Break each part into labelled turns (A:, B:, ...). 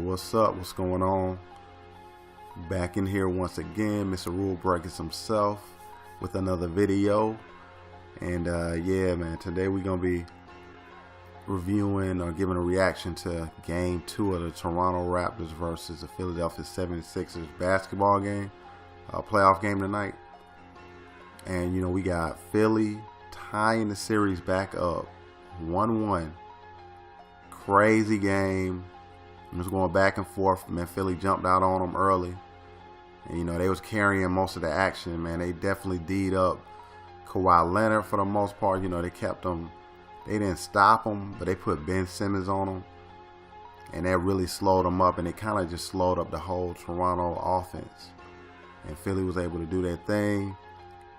A: What's up? What's going on? Back in here once again, Mr. Rule Breakers himself with another video. And yeah, man, today we're going to be reviewing or giving a reaction to Game 2 of the Toronto Raptors versus the Philadelphia 76ers basketball game, playoff game tonight. And, you know, we got Philly tying the series back up 1-1. Crazy game. It was going back and forth. Man, Philly jumped out on them early. And, you know, they was carrying most of the action, man. They definitely D'd up Kawhi Leonard for the most part. You know, they kept him. They didn't stop him, but they put Ben Simmons on him. And that really slowed them up. And it kind of just slowed up the whole Toronto offense. And Philly was able to do their thing.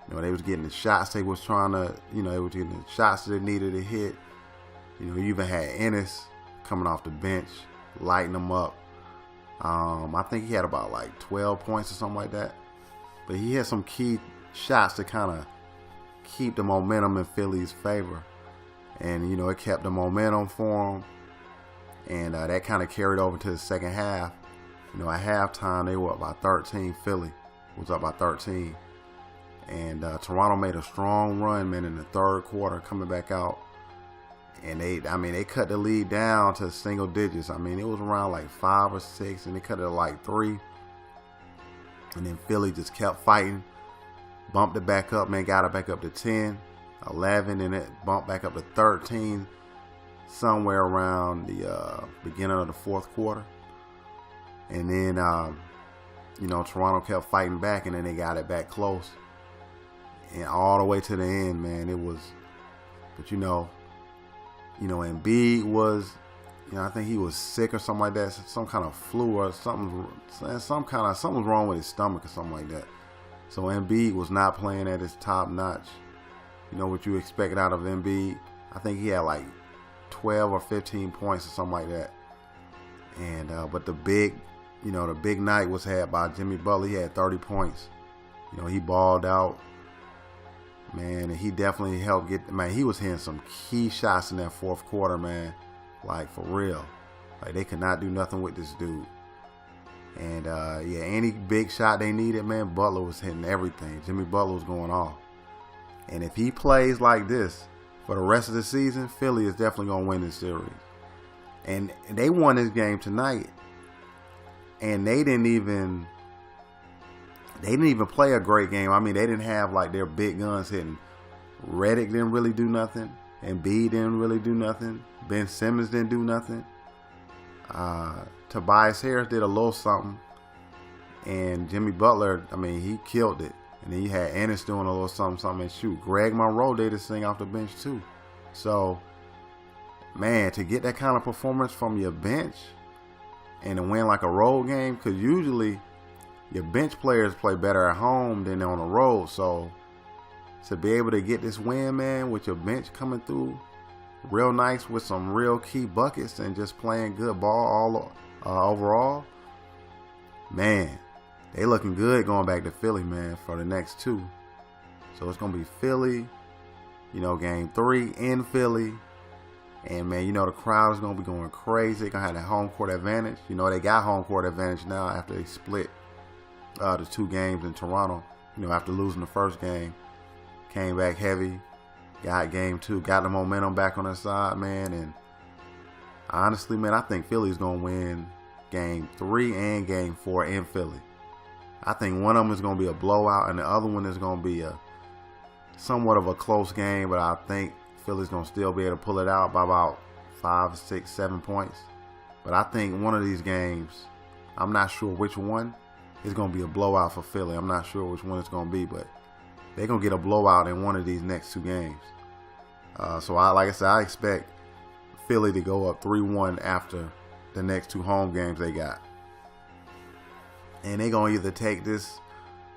A: You know, they was getting the shots they was trying to, you know, they was getting the shots that they needed to hit. You know, you even had Ennis coming off the bench, lighting them up. I think he had about like 12 points or something like that. But he had some key shots to kind of keep the momentum in Philly's favor. And, you know, it kept the momentum for him. And that kind of carried over to the second half. You know, at halftime, they were up by 13. Philly was up by 13. And Toronto made a strong run, man, in the third quarter, coming back out. And they cut the lead down to single digits. I mean, it was around like 5 or 6, and they cut it to like 3. And then Philly just kept fighting, bumped it back up, man, got it back up to 10, 11, and it bumped back up to 13 somewhere around the beginning of the fourth quarter. And then, you know, Toronto kept fighting back, and then they got it back close. And all the way to the end, man, it was, but you know, Embiid was, you know, I think he was sick or something like that, some kind of flu or something, something was wrong with his stomach or something like that. So Embiid was not playing at his top notch. You know what you expected out of Embiid. I think he had like 12 or 15 points or something like that. And but the big night was had by Jimmy Butler. He had 30 points. You know, he balled out. Man, and he definitely helped get, man, he was hitting some key shots in that fourth quarter, man. Like, for real. Like, they could not do nothing with this dude. And, yeah, any big shot they needed, man, Butler was hitting everything. Jimmy Butler was going off. And if he plays like this for the rest of the season, Philly is definitely going to win this series. And they won this game tonight. And they didn't even play a great game. I mean, they didn't have like their big guns hitting. Redick didn't really do nothing. Embiid didn't really do nothing. Ben Simmons didn't do nothing. Tobias Harris did a little something. And Jimmy Butler, I mean, he killed it. And then you had Ennis doing a little something. And shoot, Greg Monroe did his thing off the bench too. So, man, to get that kind of performance from your bench and to win like a road game, because usually your bench players play better at home than on the road. So to be able to get this win, man, with your bench coming through real nice with some real key buckets and just playing good ball overall, man, they looking good going back to Philly, man, for the next 2. So it's going to be Philly, you know, game 3 in Philly. And, man, you know, the crowd is going to be going crazy. They're going to have the home court advantage. You know, they got home court advantage now after they split the 2 games in Toronto. You know, after losing the first game, came back heavy, got game 2, got the momentum back on their side, man. And honestly, man, I think Philly's going to win game 3 and game 4 in Philly. I think one of them is going to be a blowout and the other one is going to be a somewhat of a close game, but I think Philly's going to still be able to pull it out by about 5, 6, 7 points. But I think one of these games, I'm not sure which one, it's going to be a blowout for Philly. I'm not sure which one it's going to be, but they're going to get a blowout in one of these next 2 games. So, like I said, I expect Philly to go up 3-1 after the next 2 home games they got. And they're going to either take this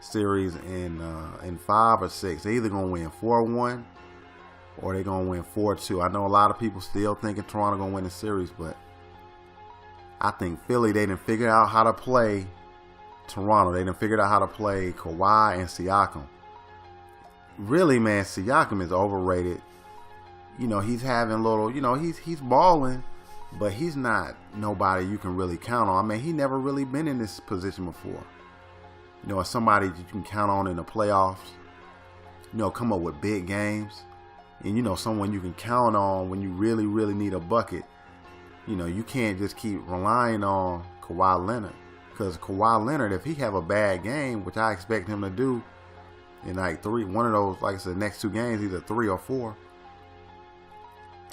A: series in 5 or 6. They're either going to win 4-1 or they're going to win 4-2. I know a lot of people still thinking Toronto going to win the series, but I think Philly, they didn't figure out how to play Toronto. They done figured out how to play Kawhi and Siakam. Really, man, Siakam is overrated. You know, he's having little, you know, he's balling, but he's not nobody you can really count on. I mean, he never really been in this position before. You know, as somebody that you can count on in the playoffs, you know, come up with big games, and, you know, someone you can count on when you really, really need a bucket. You know, you can't just keep relying on Kawhi Leonard, because Kawhi Leonard, if he have a bad game, which I expect him to do in like one of those, like I said, next 2 games, either 3 or 4.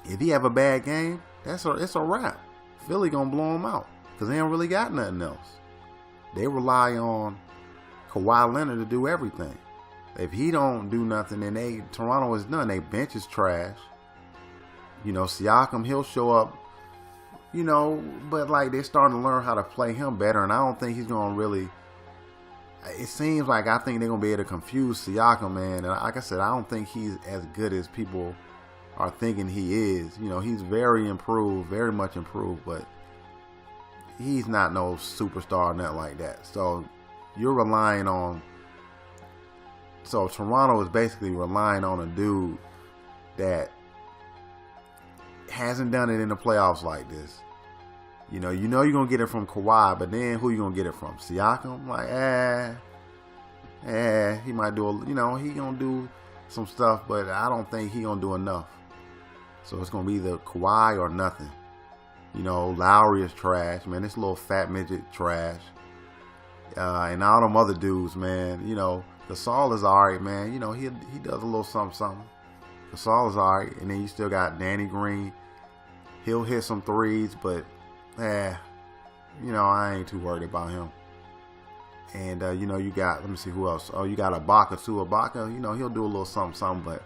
A: If he have a bad game, it's a wrap. Philly gonna blow him out because they don't really got nothing else. They rely on Kawhi Leonard to do everything. If he don't do nothing, then Toronto is done. They bench is trash. You know, Siakam, he'll show up, you know, but like they're starting to learn how to play him better, and I don't think he's gonna really. It seems like I think they're gonna be able to confuse Siakam, man. And like I said, I don't think he's as good as people are thinking he is. You know, he's very improved, very much improved, but he's not no superstar, nothing like that. So you're relying on. So Toronto is basically relying on a dude that hasn't done it in the playoffs like this. You know you're gonna get it from Kawhi, but then who you gonna get it from? Siakam? Like, he might do he gonna do some stuff, but I don't think he gonna do enough. So it's gonna be either Kawhi or nothing. You know, Lowry is trash, man. This little fat midget trash. And all them other dudes, man. You know, Gasol is alright, man. You know, he does a little something. Gasol is alright, and then you still got Danny Green. He'll hit some threes, but you know, I ain't too worried about him. And you know, you got, let me see who else. Oh, you got Ibaka too. Ibaka, you know, he'll do a little something, but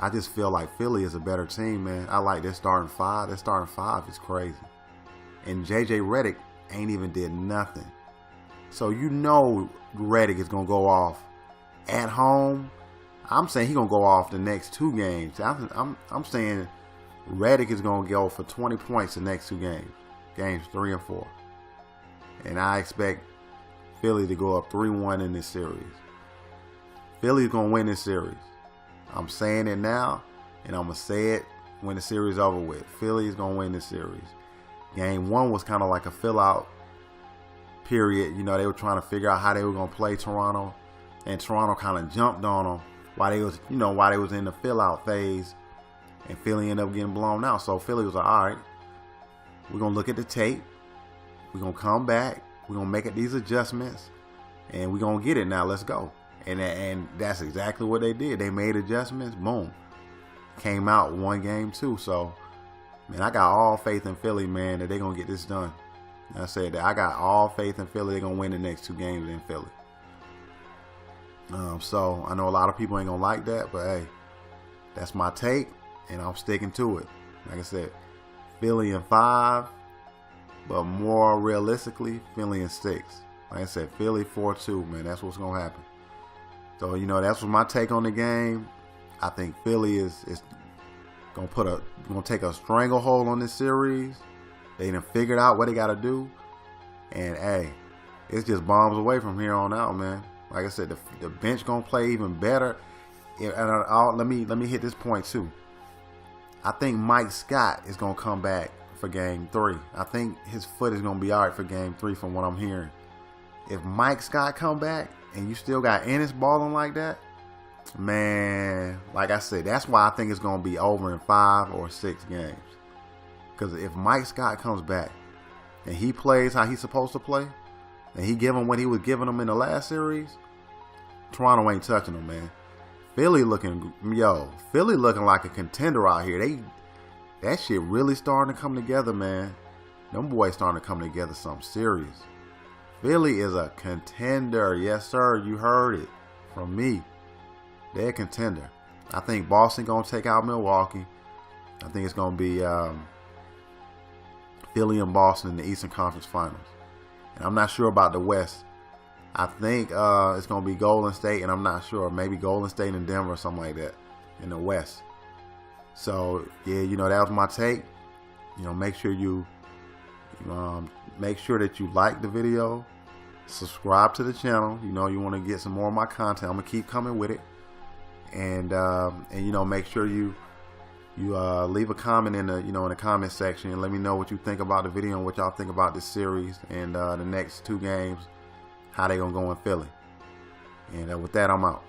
A: I just feel like Philly is a better team, man. I like their starting 5. Their starting 5 is crazy. And JJ Redick ain't even did nothing. So you know Redick is going to go off at home. I'm saying he's going to go off the next 2 games. I'm saying Redick is going to go for 20 points the next 2 games. Games 3 and 4. And I expect Philly to go up 3-1 in this series. Philly's going to win this series. I'm saying it now, and I'm going to say it when the series is over with. Philly is going to win this series. Game 1 was kind of like a fill-out period. You know, they were trying to figure out how they were going to play Toronto, and Toronto kind of jumped on them while they was in the fill-out phase, and Philly ended up getting blown out. So Philly was like, all right, we're going to look at the tape. We're going to come back. We're going to make these adjustments, and we're going to get it now. Let's go. And that's exactly what they did. They made adjustments. Boom. Came out, won game 2. So, man, I got all faith in Philly, man, that they're going to get this done. I said that I got all faith in Philly. They're going to win the next 2 games in Philly. So, I know a lot of people ain't going to like that, but, hey, that's my take, and I'm sticking to it. Like I said, Philly in 5, but more realistically, Philly in 6. Like I said, Philly 4-2, man. That's what's going to happen. So, you know, that's my take on the game. I think Philly is gonna take a stranglehold on this series. They done figured out what they gotta do. And hey, it's just bombs away from here on out, man. Like I said, the bench gonna play even better. And let me hit this point too. I think Mike Scott is gonna come back for game 3. I think his foot is gonna be alright for game 3 from what I'm hearing. If Mike Scott come back and you still got Ennis balling like that, man, like I said, that's why I think it's going to be over in 5 or 6 games. Because if Mike Scott comes back and he plays how he's supposed to play, and he give him what he was giving them in the last series, Toronto ain't touching him, man. Philly looking like a contender out here. That shit really starting to come together, man. Them boys starting to come together something serious. Philly is a contender. Yes, sir. You heard it from me. They're a contender. I think Boston going to take out Milwaukee. I think it's going to be Philly and Boston in the Eastern Conference Finals. And I'm not sure about the West. I think it's going to be Golden State, and I'm not sure. Maybe Golden State and Denver or something like that in the West. So, yeah, you know, that was my take. You know, make sure that you like the video, subscribe to the channel. You know, you want to get some more of my content. I'm gonna keep coming with it, and you know, make sure you you leave a comment in the in the comment section and let me know what you think about the video and what y'all think about this series and the next 2 games, how they gonna go in Philly. And with that, I'm out.